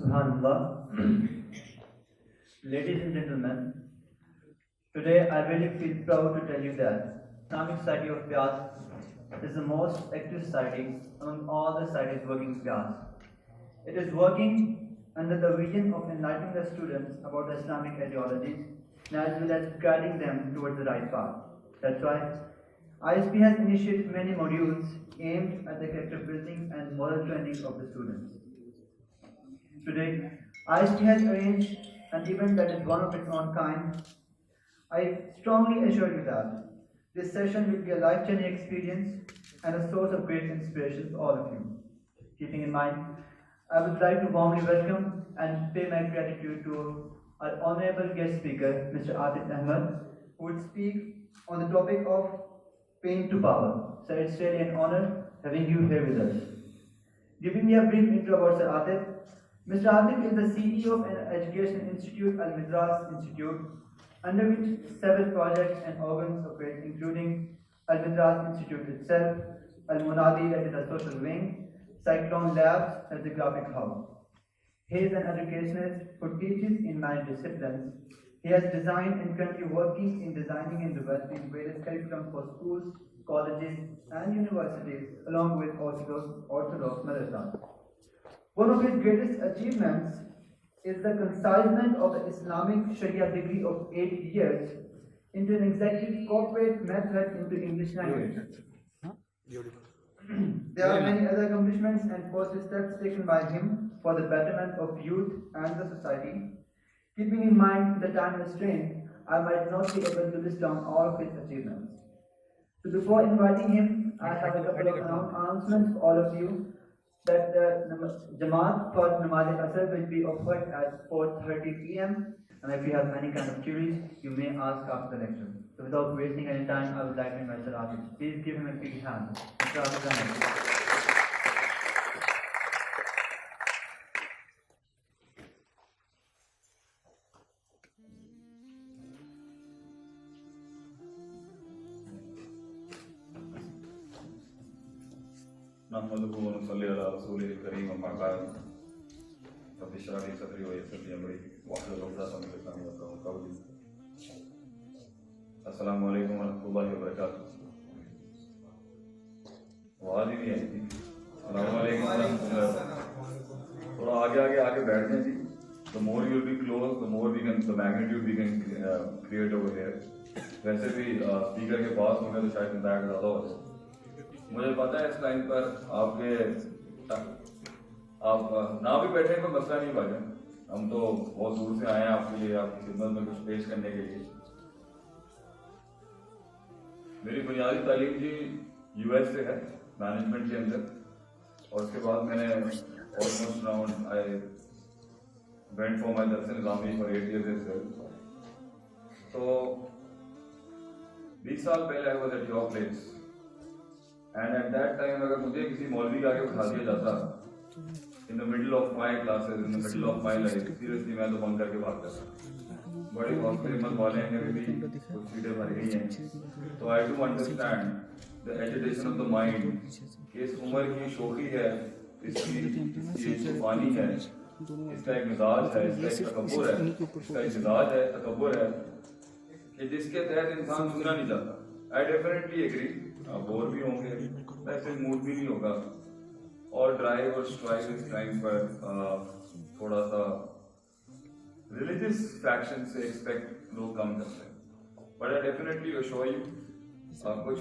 Subhanallah. Ladies and gentlemen, today I really feel proud to tell you that Islamic Society of Pyas is the most active society among all the societies working in Pyas. It is working under the vision of enlightening the students about the Islamic ideologies as well as guiding them towards the right path. That's why ISP has initiated many modules aimed at the character building and moral training of the students. Today, ISP has arranged an event that is one of its own kind. I strongly assure you that this session will be a life-changing experience and a source of great inspiration for all of you. Keeping in mind, I would like to warmly welcome and pay my gratitude to our honorable guest speaker, Mr. Atif Ahmed, who would speak on the topic of pain to power. So it's really an honor having you here with us. Giving me a brief intro about Sir Atif. Mr. Atif is the CEO of an education institute, Al-Midras Institute, under which several projects and organs operate, including Al-Midras Institute itself, Al-Munadi, that is a social wing, Cyclone Labs, as the graphic hub. He is an educationist who teaches in many disciplines. He has designed and currently working in designing and developing various curriculum for schools, colleges, and universities, along with Orthodox madrasas. One of his greatest achievements is the concisement of the Islamic Sharia degree of 8 years into an exactly corporate method into English language. There are many other accomplishments and positive steps taken by him for the betterment of youth and the society. Keeping in mind the time constraint, I might not be able to list down all of his achievements. So before inviting him, I have a couple of announcements for all of you that the Jamaat for Namaz Asr will be offered at 4:30 p.m. and if you have any kind of queries, you may ask after the lecture. So without wasting any time, I would like to invite Sir Atif. Please give him a big hand. Mr. Atif. नहमदुहु व नसल्ली अला रसूलिल करीम अम्मा बाद rabbi इश्रह ली सदरी व यस्सिर ली अमरी वहलुल उक़दतम मिन लिसानी यफ़क़हू क़ौली। अस्सलामु अलैकुम व रहमतुल्लाहि व बरकातुहू। आवाज़ ही नहीं आई थी। अस्सलामु अलैकुम व रहमतुल्लाह। थोड़ा आगे बैठ जाएं जी। The more you will be close, the more the magnitude we can create over here. वैसे भी स्पीकर के पास होंगे तो शायद इम्पैक्ट ज़्यादा हो जाए। मुझे पता है इस लाइन पर आप ना भी बैठे कोई मसला नहीं भाईजान, हम तो बहुत दूर से आए हैं आपके लिए, आपकी खिदमत में कुछ पेश करने के लिए। मेरी बुनियादी तालीम जी यूएस से है, मैनेजमेंट के अंदर, और उसके बाद मैंने almost around I went for my Dars Nizami for 8 years as well. तो 20 साल पहले I was at your place and at that time अगर मुझे किसी मौलवी आगे उठा दिया जाता in the middle of my classes, in the middle of my life, seriously मैं तो बंद करके भाग जाता। बड़ी हौसले हिम्मत वाले हैं, भी कुछ सीटें भर गई हैं। तो I do understand the agitation of the mind कि इस उम्र की शोखी है, इसकी तूफानी है, इसका एक मिजाज है, इसका एक तकब्बुर है, इसका एक मिजाज है, तकब्बुर है कि जिसके तहत इंसान सुनना नहीं चाहता। आई डेफिनेटली एग्री, बोर भी होंगे, वैसे मूड भी नहीं होगा, और ड्राइव और स्ट्राइव इस टाइम पर थोड़ा सा रिलीजियस फैक्शन से एक्सपेक्ट लोग कम करते हैं। But I definitely assure you कुछ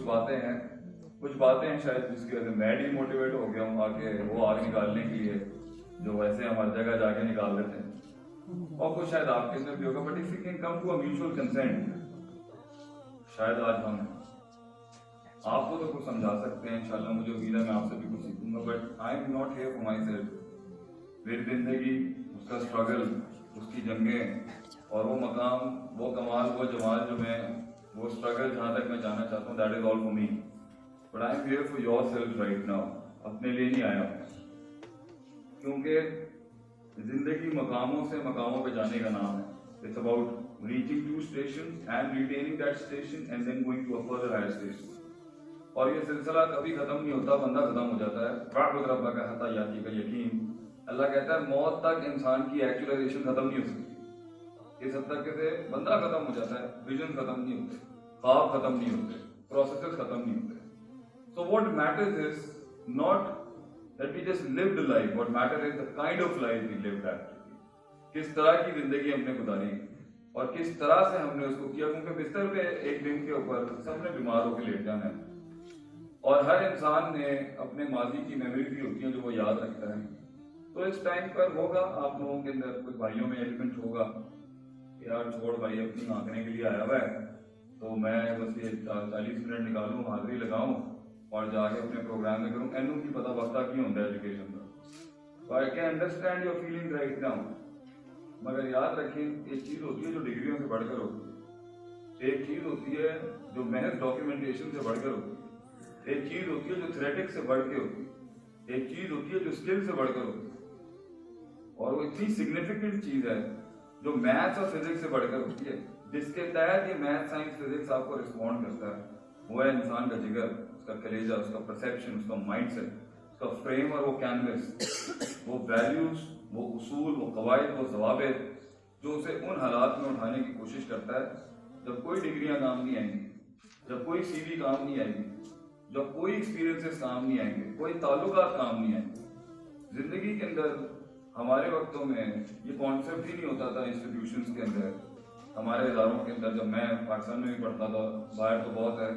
बातें हैं शायद जिसकी वजह से मैं डीमोटिवेट हो गया हूँ आके वो आग निकालने के लिए जो वैसे हम हर जगह जाके निकाल लेते हैं, और कुछ शायद आपके अंदर भी होगा। But if you can come to a mutual consent, शायद आज हम आपको तो कुछ समझा सकते हैं इंशाल्लाह, मुझे उम्मीद है मैं आपसे भी कुछ सीखूंगा। But I am not here for myself. मेरी जिंदगी, उसका स्ट्रगल, उसकी जंगें और वो मकाम, वो कमाल, वो जमाल जो मैं, वो स्ट्रगल जहाँ तक मैं जाना चाहता हूँ, that is all for me. But I am here for your self right now. अपने लिए नहीं आया हूँ, क्योंकि जिंदगी मकामों से मकामों पे जाने का नाम है। It's about reaching to station and retaining that station and then going to a further higher station. और ये सिलसिला कभी खत्म नहीं होता, बंदा खत्म हो जाता है। वाअबुद रब्बका हत्ता यातियकल यकीन। अल्लाह कहता है मौत तक इंसान की एक्चुअलाइजेशन खत्म नहीं हो सकती। इस हद तक के से बंदा खत्म हो जाता है, विजन खत्म नहीं होते, ख्वाब खत्म नहीं होते, प्रोसेसेस खत्म नहीं होते। So what matters is not that we just lived life, what matter is the kind of life we lived actually. किस तरह की जिंदगी हमने गुजारी और किस तरह से हमने उसको किया, क्योंकि बिस्तर पे एक दिन के ऊपर सबने बीमार होकर लेट जाना है और हर इंसान ने अपने माजी की मेमोरी भी होती है जो वो याद रखता है। तो इस टाइम पर होगा आप लोगों के अंदर कुछ भाइयों में एलिमेंट होगा, यार छोड़ भाई अपनी आंकने के लिए आया हुआ है तो मैं बस ये 40 मिनट निकालूं, हाजिरी लगाऊं और जाके अपने प्रोग्राम में करूं। एनू की पता वक्ता क्यों होता है एजुकेशन का। तो I can understand your feeling right now, मगर याद रखें एक चीज होती है जो डिग्रियों से बढ़कर होती है, एक चीज होती है जो महज डॉक्यूमेंटेशन से बढ़कर होती है, एक चीज होती है जो थ्रेटिक्स से बढ़ के होती है, एक चीज होती है जो स्किल से बढ़कर होती है, और वो इतनी सिग्निफिकेंट चीज है जो मैथ्स और फिजिक्स से बढ़कर होती है, जिसके तहत ये मैथ साइंस फिजिक्स आपको रिस्पॉन्ड करता है। वो है इंसान का जिगर, उसका कलेजा, उसका परसेप्शन, उसका माइंडसेट, उसका फ्रेम और वो कैनवस, वो वैल्यूज, वो उसूल, वो कवायद, वो ज़वाबित जो उसे उन हालात में उठाने की कोशिश करता है जब कोई डिग्रियां काम नहीं आएंगी, जब कोई सीवी काम नहीं आएगी, जब कोई एक्सपीरियंसेस काम नहीं आएंगे, कोई ताल्लुकात काम नहीं आएंगे। जिंदगी के अंदर हमारे वक्तों में ये कॉन्सेप्ट ही नहीं होता था इंस्टीट्यूशंस के अंदर, हमारे इदारों के अंदर। जब मैं पाकिस्तान में भी पढ़ता था, बाहर तो बहुत है,